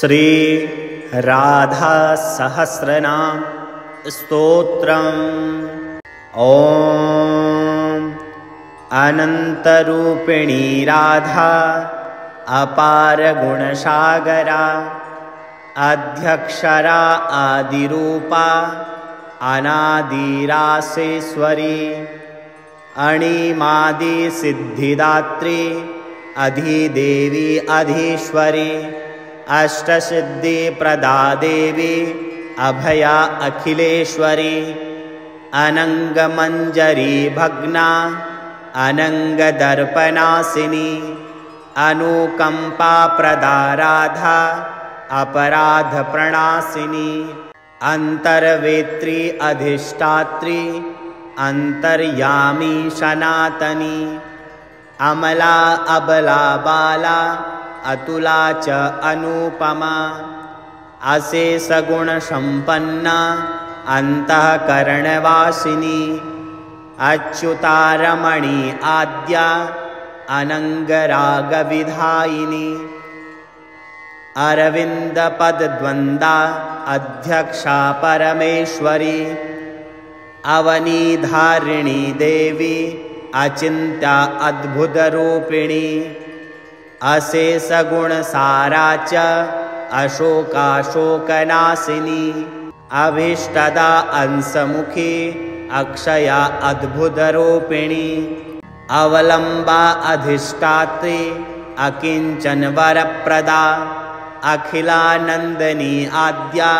श्री राधा सहस्रनाम स्तोत्रम्। ॐ अनन्तरूपिणी राधा अपार गुणसागरा अध्यक्षरा आदिरूपा अनादिरासेश्वरी अणिमादि सिद्धिदात्री अधिदेवी अधीश्वरी अष्टसिद्धि प्रदा देवी अभया अखिलेश्वरी अनंगमंजरी भग्ना अनंगदर्पनाशिनी अनुकंपा प्रदा राधा अपराध प्रणाशिनी अंतर्वेत्री अधिष्ठात्री अंतर्यामी सनातनी अमला अबला बाला अतुला च अनुपमा अशेष गुण संपन्ना अंतःकरणवासिनी अच्युतारमणी आद्या अनंगरागविधायिनी अरविंद पदद्वंदा अध्यक्षा परमेश्वरी अवनीधारिणी देवी अचिंत्या अद्भुतरूपिणी अशेष गुणसारा च अशोकाशोकनाशिनी अभीष्टदा अंशमुखी अक्षया अद्भुतरूपिणी अवलंबा अधिष्ठात्री अकिंचन वरप्रदा अखिलानंदनी आद्या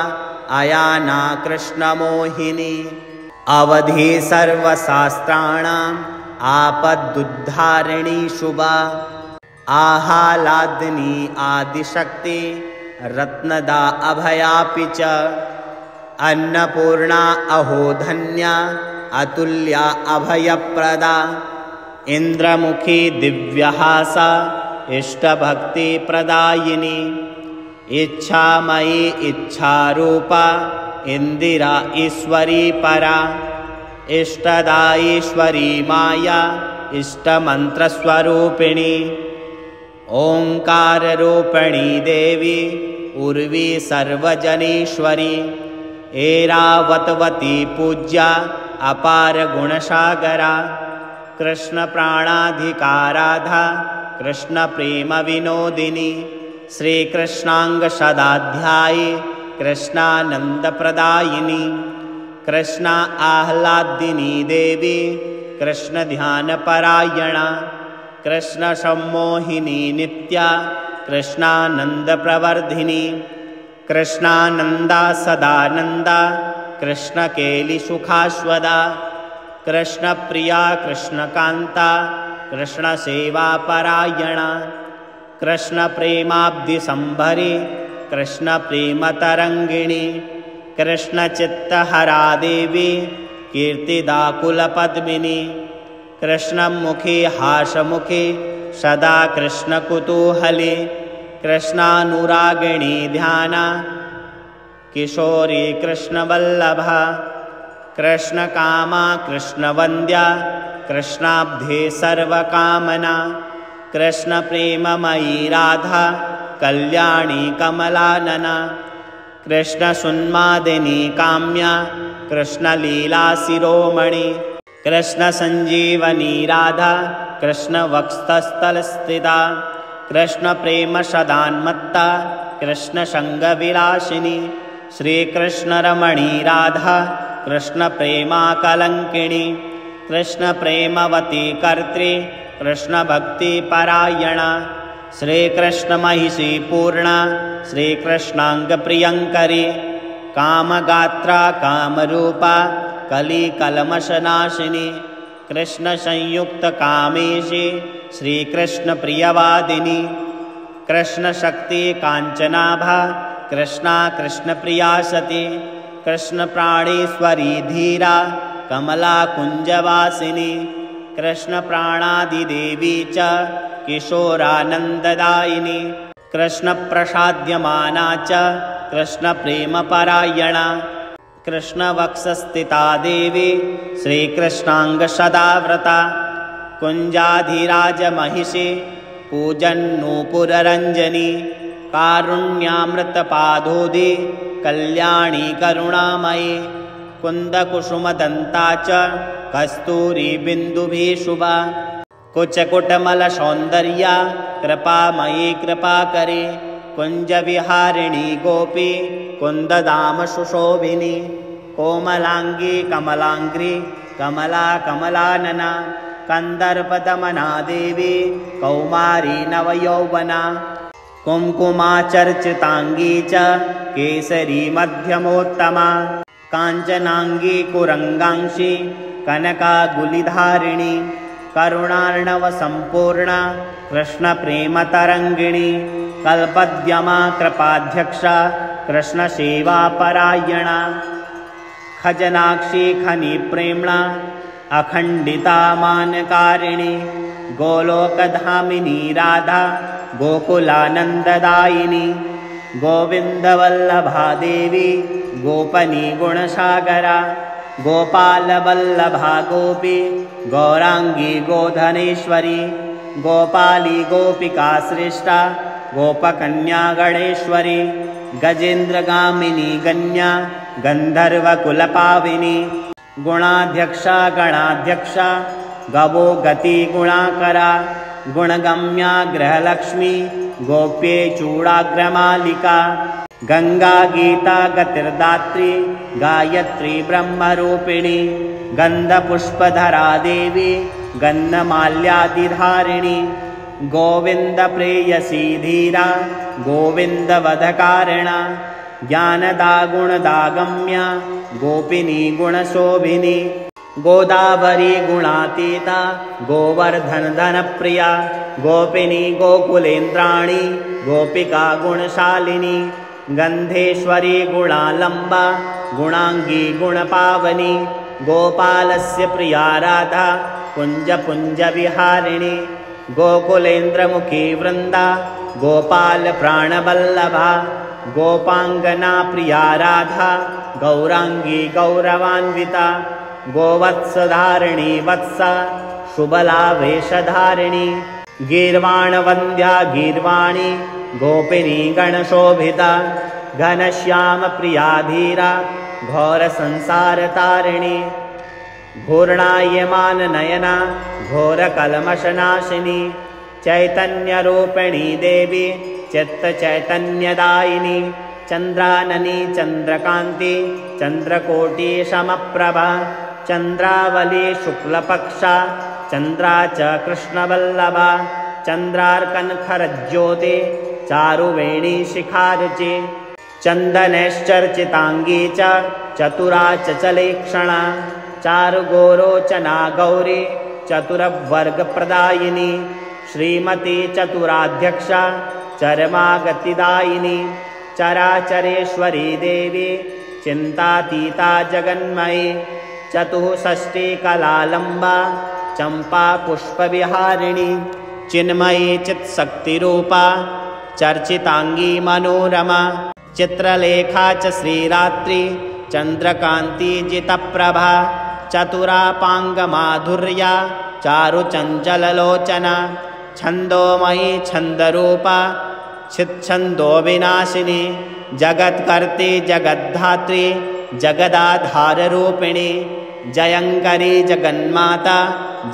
अयाना कृष्णमोहिनी अवधि सर्वशास्त्राणाम् आपदुद्धारिणी शुभा आहालादिनी आदिशक्ति रत्नदा अभयापि च अन्नपूर्णा अहोधन्या अतुल्या अभयप्रदा इंद्रमुखी दिव्यहासा इष्टभक्ति प्रदायिनी इच्छामयी इच्छारूपा इंदिरा ईश्वरी परा इष्टदाईश्वरी माया इष्टमंत्रस्वरूपिणी ओंकार रूपिणी देवी उर्वी सर्वजनीश्वरी ऐरावतवती पूज्या अपार गुणसागरा कृष्ण प्राणाधिकाराधा कृष्ण प्रेम विनोदिनी श्री कृष्णांग सदाध्यायी कृष्णानंद प्रदायिनी कृष्णा आह्लादिनी देवी कृष्ण ध्यान परायणा कृष्ण सम्मोहिनी नित्या कृष्णानंद प्रवर्धिनी कृष्णानंदा सदानंदा कृष्ण केली सुखास्वदा कृष्ण प्रिया कृष्ण कांता कृष्ण सेवा परायणा कृष्ण प्रेमाब्धि संभरी कृष्ण प्रेम तरंगिणी कृष्ण चित्तहरा देवी कीर्तिदा कुलपद्मिनी कृष्ण मुखी हासमुखी सदा कृष्ण कुतूहली कृष्णानुरागिणी ध्याना किशोरी कृष्ण वल्लभा कृष्ण कामा कृष्ण वंद्या कृष्णाब्धे सर्वकामना कृष्ण प्रेममयी राधा कल्याणी कमलानना कृष्ण सुन्मादिनी काम्या कृष्ण लीला शिरोमणि कृष्ण संजीवनी राधा कृष्ण वक्षस्थल स्थिता कृष्ण प्रेम सदान्मत्ता कृष्ण संग विलासिनी श्री कृष्ण रमणी राधा कृष्ण प्रेमा कलंकिणी कृष्ण प्रेमवती कर्त्री कृष्ण भक्ति परायणा श्री कृष्ण महिषी पूर्णा श्री कृष्णांग प्रियंकरी कामगात्रा कामरूपा कली कलमशनाशिनी कृष्ण संयुक्त कामेशी श्री कृष्ण प्रियवादिनी कृष्ण शक्ति कांचनाभा कृष्णा कृष्ण प्रिया सती कृष्ण प्राणेश्वरी धीरा कमला कुंजवासिनी कृष्ण प्राणादिदेवी च किशोरानंददायिनी कृष्ण प्रसाद्यमाना च कृष्ण प्रेम परायणा कृष्ण वक्षस्थिता देवी श्री कृष्णांग सदाव्रता कुंजाधिराज महिषी पूजन्नूपुररंजनी कारुण्यामृतपादोदे कल्याणी करुणामयी कुन्दकुसुमदन्ता च कस्तूरी बिन्दुभिः शुभा कुचकुटमलसौन्दर्या कृपामयी कृपाकरी कुञ्जविहारिणी गोपी कुन्दधाम सुशोभिनी कोमलांगी कमलांग्री कमला कमलानना कंदर्पदमना देवी कौमारी नवयौवना कुङ्कुमाचर्चितांगी च केसरी मध्यमोत्तमा काञ्चनांगी कुरंगांशी कनकागुलिधारिणी करुणार्णव संपूर्णा कृष्णप्रेमतरङ्गिणी कल्पद्यमा कृपाध्यक्षा कृष्णसेवापरायणा खजनाक्षी खनिप्रेम्णा अखण्डिता मानकारिणी गोलोकधामिनी राधा गोकुलानन्ददायिनी गोविन्दवल्लभा देवी गोपनी गुणसागरा गोपालवल्लभा गोपी गौरांगी गोधनेश्वरी गोपाली गोपिका श्रेष्ठा गोपकन्या गणेश्वरी गजेन्द्रगामिनी गण्या गन्धर्वकुलपाविनी गुणाध्यक्षा गणाध्यक्षा गवो गति गुणाकरा गुणगम्या गृहलक्ष्मी गोप्ये चूडाग्रमालिका गंगा गीता गतिर्दात्री गायत्री ब्रह्मरूपिणी गंधपुष्पधरा देवी गन्धमाल्यादिधारिणी गोविंद प्रेयसी धीरा गोविंद वधकारिणा ज्ञानदा गुणदागम्या गोपिनी गुणशोभिनी गोदावरी गुणातीता गोवर्धन धनप्रिया गोपिनी गोकुलेन्द्राणी गोपिका गुणशालिनी गंधेश्वरी गुणालंबा गुणांगी गुणपावनी गोपालस्य प्रिया राधा कुंज पुंज विहारिणी गोकुलेन्द्रमुखी वृंदा गोपाल प्राणवल्लभा गोपांगना प्रिया राधा गौरांगी गौरवान्विता गोवत्सधारिणी वत्सा शुबला वेशधारिणी गीर्वाणवन्द्या गीर्वाणी गोपिनी गणशोभिता घनश्याम प्रिया धीरा घोर संसार तारिणी घूर्णायमान नयना घोर कलमशनाशिनी चैतन्यरूपिणी देवी चित्त चैतन्यदायिनी चंद्राननी चंद्रकांति चंद्रकोटि समप्रभा चंद्रावली शुक्लपक्षा चंद्रा च कृष्णवल्लभा चंद्रार्कनखरज्योति चारुवेणी शिखारुचि चंदनैश्चर्चितांगी च चतुरा चलेक्षणा चारुगोरोचना गौरी चतुरवर्गप्रदायिनी श्रीमती चतुराध्यक्षा चरमागतिदायिनी चराचरेश्वरी देवी चिंतातीता जगन्मयी चतुःषष्ठी कलालंबा चंपा पुष्पविहारिणी चिन्मयी चित्शक्तिरूपा चर्चितांगी मनोरमा चित्रलेखा च श्रीरात्रि चंद्रकांति जितप्रभा चतुरापांगमाधुर्या चारुचंचललोचना छंदोमयी छंदरूपा छिच्छंदो विनाशिनी जगत्कर्त्री जगद्धात्री जगदाधाररूपिणी जयंकरी जगन्माता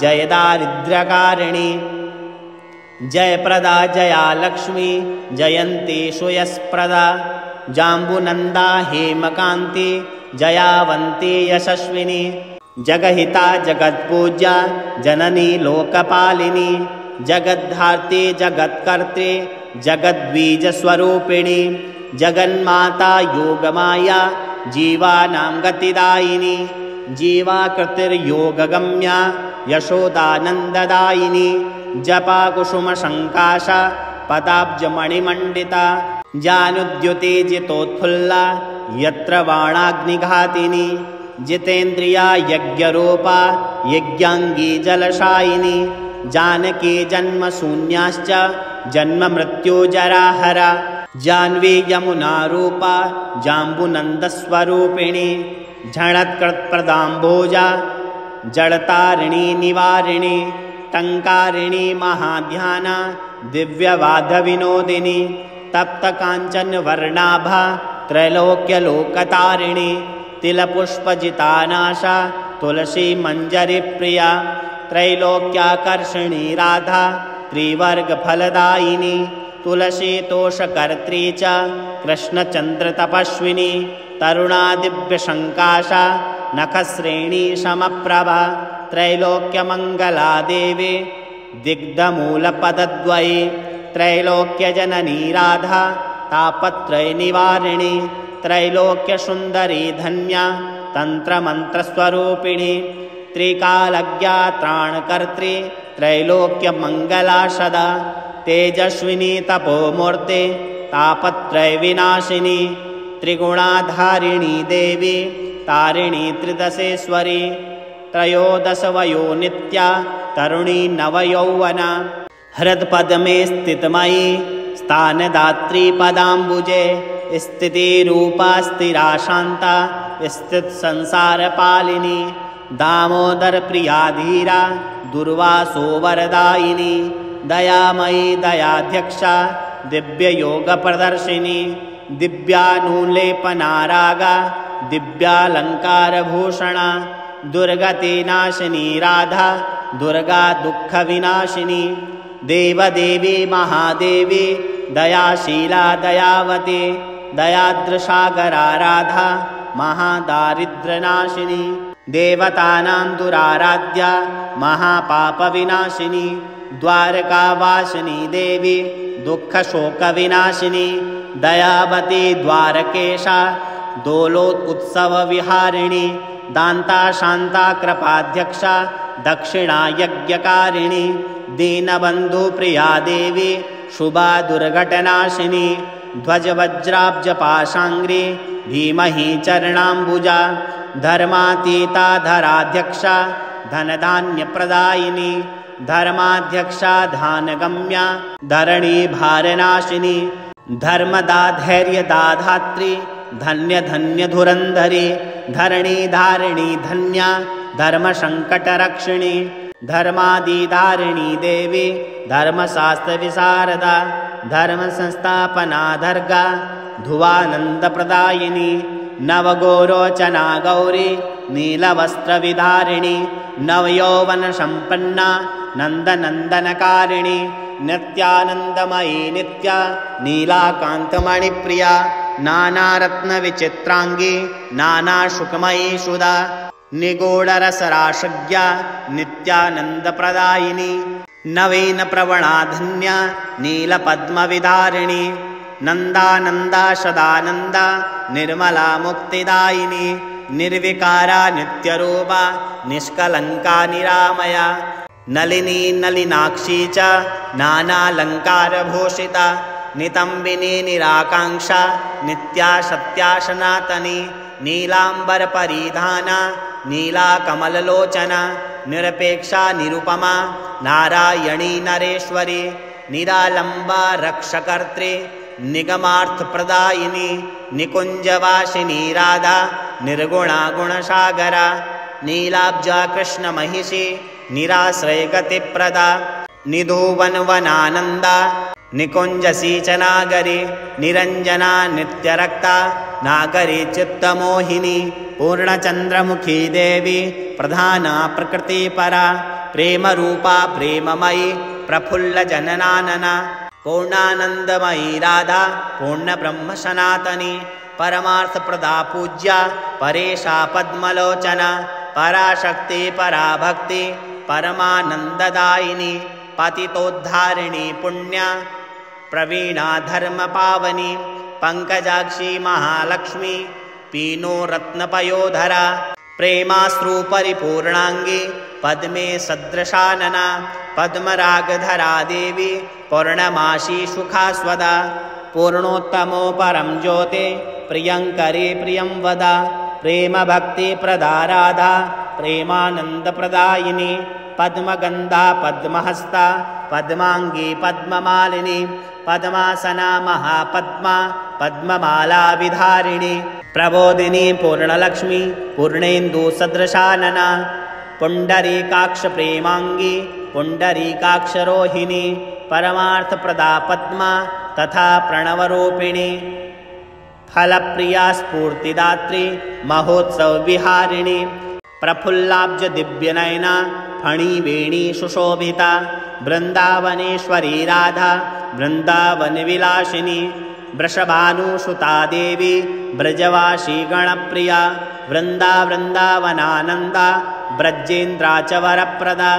जयदारिद्र्यकारिणी जयप्रदा जया लक्ष्मी जयंती सुयस्प्रदा जाम्बुनंदा हेमकांति जयावंती यशस्विनी जगहिता जगत्पूज्या जननी लोकपालिनी जगद्धात्री जगत्कर्त्री जगद्बीजस्वरूपिणी जगन्माता योगमाया जीवानां गतिदायिनी जीवाकृतिर्योगगम्या यशोदानन्ददायिनी जपा कुसुमशङ्काशा पदाब्जमणिमण्डिता जानुद्युतिजितोत्फुल्ला यत्र वाणाग्निघातिनी जितेन्द्रिया यज्ञरूपा यज्ञाङ्गी जलशायिनी जानकी जन्मशून्याश्च जन्ममृत्युजराहरा जाह्नवी यमुना रूपा जाम्बुनन्दस्वरूपिणी झणत्कृत्प्रदाम्भोजा जडतारिणी निवारिणी टङ्कारिणी महाध्याना दिव्यवादविनोदिनी तप्तकाञ्चनवर्णाभा त्रैलोक्यलोकतारिणी तिलपुष्पजितानाशा तुलसी मञ्जरीप्रिया त्रैलोक्याकर्षिणी राधा त्रिवर्गफलदायिनी तुलसी तोषकर्त्री च कृष्णचन्द्रतपस्विनी तरुणा दिव्यशङ्काशा नखश्रेणी समप्रभा त्रैलोक्यमङ्गला देवी दिग्धमूलपदद्वयी त्रैलोक्यजननी राधा तापत्रयनिवारिणी त्रैलोक्यसुन्दरी धन्या तन्त्रमन्त्रस्वरूपिणी त्रिकालज्ञा त्राणकर्त्री त्रैलोक्यमङ्गला सदा तेजस्विनी तपोमूर्ते तापत्रयविनाशिनी त्रिगुणाधारिणी देवी तारिणी त्रिदशेश्वरी त्रयोदशवयो नित्या तरुणी नवयौवना हृत्पद्मे स्थितमयी स्थानदात्री पदाम्बुजे स्थितिरूपा स्थिरा शान्ता स्थितसंसारपालिनी दामोदरप्रिया धीरा दुर्वासो वरदायिनी दयामयी दयाध्यक्षा दिव्ययोगप्रदर्शिनी दिव्यानुलेपनारागा दिव्यालङ्कारभूषणा दुर्गतिनाशिनी राधा दुर्गा दुःखविनाशिनी देवदेवी महादेवी दयाशीला दयावती दयाद्रसागरा राधा महादारिद्र्यनाशिनी देवतानां दुराराध्या महापापविनाशिनी द्वारकावासिनी देवी दुःखशोकविनाशिनी दयावती द्वारकेशा दोलोत्सवविहारिणी दान्ता शान्ता कृपाध्यक्षा दक्षिणा यज्ञकारिणी दीनबन्धुप्रिया देवी शुभा दुर्घटनाशिनी ध्वजवज्राब्जपाशाङ्गी धीमहि चरणाम्बुजा धर्मातीता धराध्यक्षा धनधान्यप्रदायिनी धर्माध्यक्षा धानगम्या धरणी भारनाशिनी धर्मदा धैर्यदाधात्री धन्य धन्य धुरन्धरी धरणी धारिणी धन्या धर्मसङ्कटरक्षिणी धर्मादिधारिणी देवी धर्मशास्त्रविशारदा धर्मसंस्थापनाधर्गा धुवानन्दप्रदायिनी नवगोरोचना गौरी नीलवस्त्रविधारिणी नवयौवनसम्पन्ना नन्दनन्दनकारिणी नित्यानन्दमयी नित्या नीलाकान्तमणिप्रिया नानारत्नविचित्राङ्गी नानाशुकमयी सुधा निगूढरसराशज्ञा नित्यानन्दप्रदायिनी नवीनप्रवणा धन्या नीलपद्मविधारिणी नन्दानन्दा सदानन्दा निर्मला मुक्तिदायिनी निर्विकारा नित्यरूपा निष्कलङ्का निरामया नलिनी नलिनाक्षी च नानालङ्कारभूषिता नितम्बिनी निराकाङ्क्षा नित्या सत्या सनातनी नीलाम्बरपरिधाना नीलाकमललोचना निरपेक्षा निरुपमा नारायणी नरेश्वरी निरालम्बा रक्षकर्त्री निगमार्थप्रदायिनी निकुञ्जवासिनी राधा निर्गुणा गुणसागरा नीलाब्जा कृष्णमहिषी निराश्रयगतिप्रदा निधूवनवनानन्दा निकुञ्जसीचनागरी निरञ्जना नित्यरक्ता नागरी चित्तमोहिनी पूर्णचन्द्रमुखी देवी प्रधाना प्रकृतिपरा प्रेमरूपा प्रेममयी प्रफुल्लजननानना पूर्णानन्दमयी राधा पूर्णब्रह्मसनातनी परमार्थप्रदा पूज्या परेशा पद्मलोचना पराशक्ति पराभक्ति परमानन्ददायिनी पतितोद्धारिणी पुण्या प्रवीणा धर्मपावनी पंकजाक्षी महालक्ष्मी पीनो रत्नपयोधरा प्रेमाश्रुपरिपूर्णाङ्गी पद्मे सदृशानना पद्मरागधरा देवी पौर्णमासी सुखास्वदा पूर्णोत्तमो परं ज्योते प्रियङ्करी प्रियं वदा प्रेमभक्तिप्रदा राधा प्रेमानन्दप्रदायिनी पद्मगन्धा पद्महस्ता पद्माङ्गी पद्ममालिनी पद्मासना महापद्मा पद्ममाला विधारिणी प्रबोधिनी पूर्णलक्ष्मी पूर्णेन्दुसदृशानना पुण्डरीकाक्ष प्रेमाङ्गी पुण्डरीकाक्षरोहिणी परमार्थप्रदा पद्मा तथा प्रणवरूपिणी फलप्रिया स्फूर्तिदात्री महोत्सवविहारिणी प्रफुल्लाब्ज दिव्यनयना फणिवेणी सुशोभिता वृन्दावनेश्वरी राधा वृन्दावनविलासिनी वृषभानुसुता देवी ब्रजवासी गणप्रिया वृन्दावनानन्दा ब्रजेन्द्रा च वरप्रदा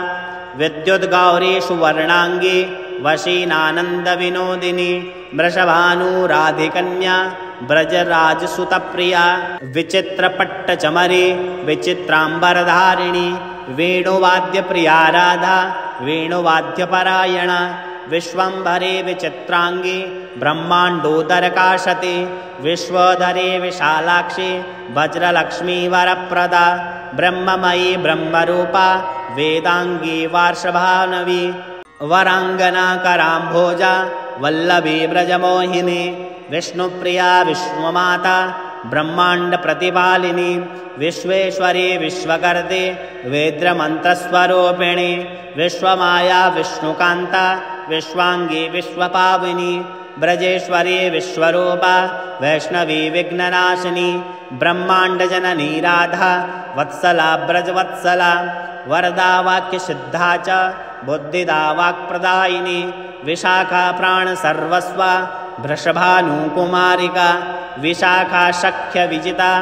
विद्युद्गौरी सुवर्णाङ्गी वशीनानन्दविनोदिनी वृषभानुराधिकन्या ब्रजराजसुतप्रिया विचित्रपट्टचमरी विचित्राम्बरधारिणी वेणुवाद्यप्रिया राधा वेणुवाद्यपरायणा विश्वम्भरे विचित्राङ्गी ब्रह्माण्डोदरकाशति विश्वोदरे विशालाक्षी वज्रलक्ष्मी वरप्रदा ब्रह्ममयी ब्रह्मरूपा वेदाङ्गी वार्षभानवी वराङ्गना कराम्भोजा वल्लभी ब्रजमोहिनी विष्णुप्रिया विश्वमाता ब्रह्माण्डप्रतिपालिनी विश्वेश्वरी विश्वकर्ते वेद्यमन्त्रस्वरूपिणी विश्वमाया विष्णुकान्ता विश्वाङ्गी विश्वपाविनी ब्रजेश्वरी विश्वरूपा वैष्णवी विघ्ननाशिनी ब्रह्माण्डजननी राधा वत्सला ब्रजवत्सला वरदा वाक्यसिद्धा च बुद्धिदा वाक्प्रदायिनी विशाखा प्राणसर्वस्वा वृषभानुकुमारिका विशाखा सख्यविजिता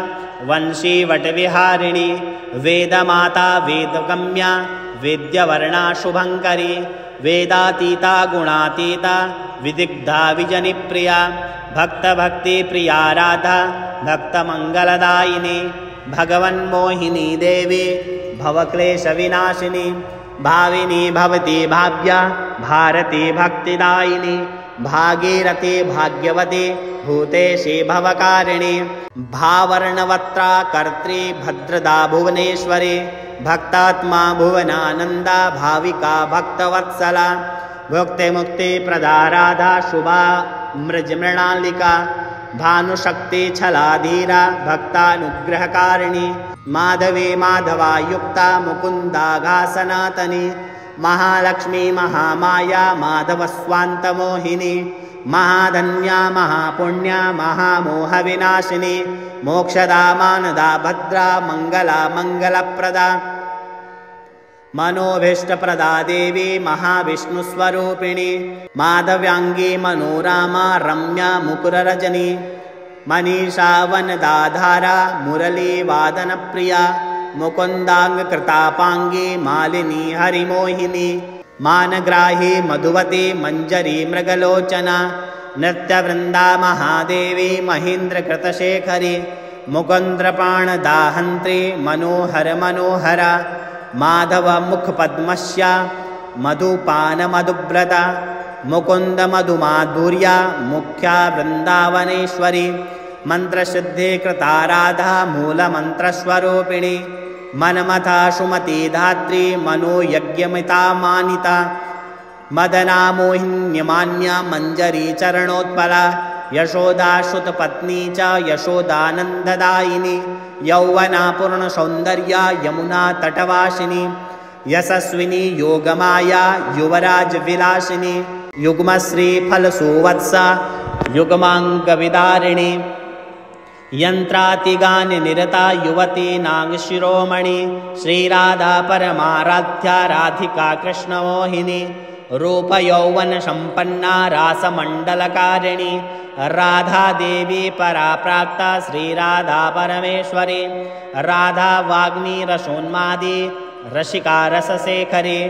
वंशीवटविहारिणी वेदमाता वेदगम्या वेद्यवर्णा शुभङ्करी वेदातीता गुणातीता विदिग्धा विजनिप्रिया भक्तभक्तिप्रिया राधा भक्तमङ्गलदायिनी भगवन्मोहिनी देवी भवक्लेशविनाशिनी भाविनी भवती भाव्या भारती भक्तिदायिनी भागीरथी भाग्यवती भूतेशी भवकारिणी भावर्णवत्रा कर्त्री भद्रदा भुवनेश्वरी भक्तात्मा भुवनानन्दा भाविका भक्तवत्सला भुक्तिमुक्तिप्रदा राधा शुभा मृजमृणालिका भानुशक्ति छलाधीरा भक्तानुग्रहकारिणी माधवी माधवायुक्ता मुकुन्दाघा सनातनी महालक्ष्मी महामाया माधवस्वान्तमोहिनी महाधन्या महापुण्या महामोहविनाशिनी मोक्षदा मानदा भद्रा मङ्गला मङ्गलप्रदा मनोभीष्टप्रदा देवी महाविष्णुस्वरूपिणी माधव्याङ्गी मनोरामा रम्या मुकुररजनी मनीषा वनदाधारा मुरलीवादनप्रिया मुकुन्दाङ्गकृतापाङ्गी मालिनी हरिमोहिनी मानग्राही मधुवती मञ्जरी मृगलोचना नृत्यवृन्दा महादेवी महेन्द्रकृतशेखरी मुकुन्द्रपाणदाहन्त्री मनोहर मनोहरा माधवमुखपद्मस्या मधुपानमधुव्रता मुकुन्दमधुमाधुर्या मुख्या वृन्दावनेश्वरी मन्त्रसिद्धिकृता राधा मूलमन्त्रस्वरूपिणी मनमथा सुमती धात्री मनोयज्ञमिता मानिता मदना मोहिन्यमान्या मञ्जरी चरणोत्पला यशोदा श्रुतपत्नी च यशोदानन्ददायिनी यौवना पूर्णसौन्दर्या यमुना तटवासिनी यशस्विनी योगमाया युवराजविलासिनी युग्मश्री फलसुवत्सा युग्माङ्गविदारिणी यन्त्रातिगाननिरता युवती नागशिरोमणि श्रीराधा परमाराध्या राधिका कृष्णमोहिनी रूपयौवनसम्पन्ना रासमण्डलकारिणी राधा देवी पराप्राक्ता श्रीराधा परमेश्वरी राधा वाग्मी रसोन्मादी रसिका रसशेखरी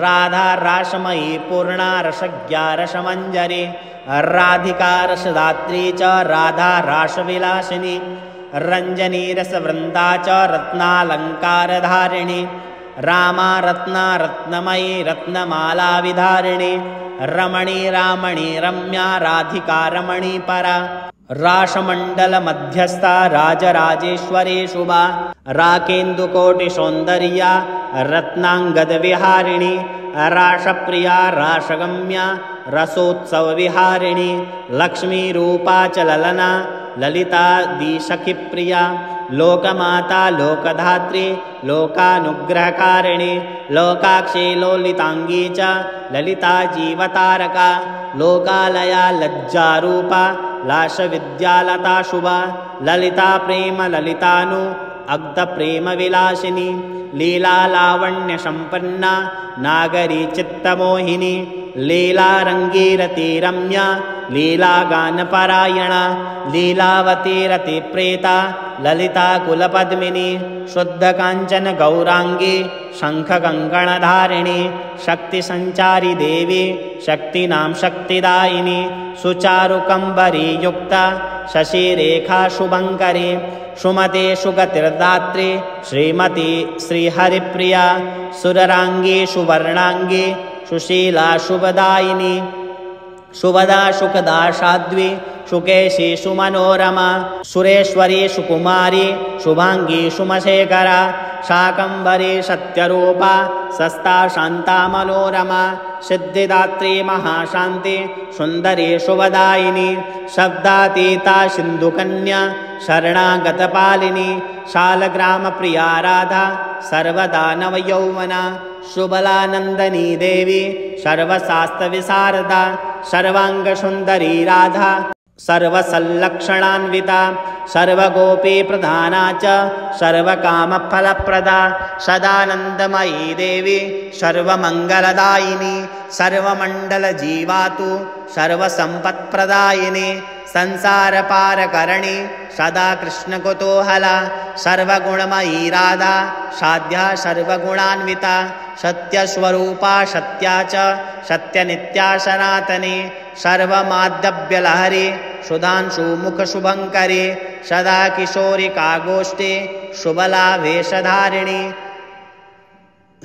राधा रासमयी पूर्णा रसज्ञा रसमञ्जरी राधिका रसदात्री च राधा रासविलासिनी रञ्जनी रसवृन्दा च रत्नालङ्कारधारिणी रामा रत्ना रत्नमयी रत्नमाला विधारिणी रमणी रामणी रम्या राधिका रमणी परा रासमण्डल मध्यस्था राजराजेश्वरी शुभा राकेन्दुकोटिसौन्दर्या रत्नाङ्गदविहारिणी रासप्रिया रासगम्या रसोत्सवविहारिणी लक्ष्मीरूपा च ललना ललितादिसखिप्रिया लोकमाता लोकधात्री लोकानुग्रहकारिणी लोकाक्षी लोलिताङ्गी च ललिता जीवतारका लोकालया लज्जारूपा लाशविद्यालता शुभा ललिता प्रेम ललितानु अग्धप्रेम विलासिनी लीला लावण्य संपन्ना नागरी चित्तमोहिनी लीला रंगीरती रम्या लीला गानपरायणा लीलावती रति प्रेता ललिता कुलपद्मिनी शुद्ध कांचन गौरांगी शंख कंकणधारिणी शक्ति संचारी देवी शक्तिनां शक्तिदायिनी सुचारुकंबरी युक्ता शशिरेखा शुभंकरी सुमते सुगतिर्दात्री श्रीमती श्रीहरिप्रिया सुररांगी सुवर्णांगी सुशीला शुभदायिनी शुभदा सुखदा साध्वी सुकेशी सुमनोरमा सुरेश्वरी सुकुमारी शुभांगी सुमशेखरा शाकंभरी सत्यरूपा सस्ता शांता मनोरमा सिद्धिदात्री महाशांति सुंदरी शुभदायिनी शब्दातीता सिंधुकन्या शरणागतपालिनी शालग्राम प्रिया राधा सर्वदानव यौवना शुभलानंदनी देवी सर्वशास्त्र विशारदा सर्वांग सुंदरी राधा सर्वसल्लक्षणान्विता सर्वगोपी प्रधाना च सर्वकामफलप्रदा सदानंदमयी देवी सर्वमंगलदायिनी सर्वमंडलजीवातु सर्वसंपत्प्रदायिनी संसारपारकरणी सदा कृष्णकुतूहला सर्वगुणमयी राधा साध्या सर्वगुणान्विता सत्यस्वरूपा सत्या च सत्यनित्या सनातनी सर्वमाधव्यलहरी सुधांशुमुखशुभंकरी सदा किशोरिका गोष्ठी शुभला वेशधारिणी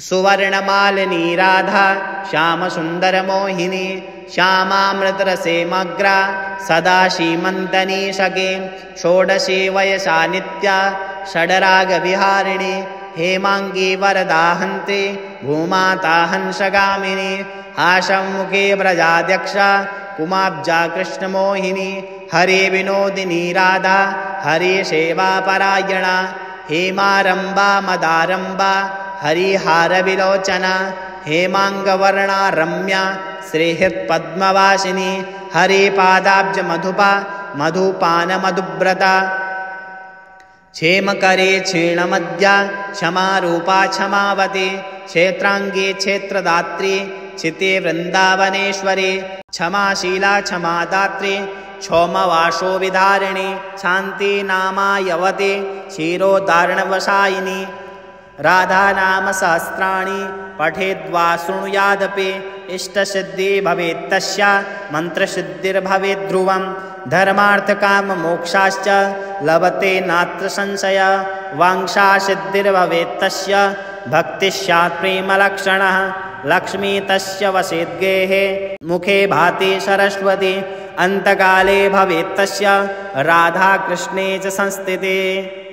सुवर्णमालिनी राधा श्यामसुन्दरमोहिनी श्यामामृतरसेमग्रा सदा सीमन्तनी सखी षोडशी वयसा नित्या षडरागविहारिणी हेमांगी वरदाहन्त्री भूमाता हंसगामिनी हासमुखे व्रजाध्यक्षा कुमाब्जा कृष्णमोहिनी हरे विनोदिनी राधा हरे सेवापरायणा हेमारंबा मदारंबा हरिहारविलोचना हेमांगवर्णा रम्या श्रीहृत्पद्मवासिनी हरिपादाब्ज मधुपा मधुपानमधुव्रता क्षेमकरे क्षीणमद्या क्षमारूपा क्षमावती क्षेत्रांगी क्षेत्रदात्री चिते वृंदावनेश्वरी क्षमाशीला क्षमादात्री क्षौमवासो विधारिणी शांति नामायवती क्षीरोदारणवसायिनी राधा नाम सहस्राणि पठेद्वा शृणुयादपि इष्टसिद्धि भवेत् तस्या मंत्रसिद्धिर्भवेत् ध्रुवं धर्मार्थकाममोक्षाश्च लभते नात्र संशय वाञ्छा सिद्धिर्भवेत् तस्य भक्तिः स्यात् प्रेमलक्षणः लक्ष्मी तस्य वसेत् गेहे मुखे भाति सरस्वती अन्तकाले भवेत् तस्य राधा कृष्णे च संस्थितिः।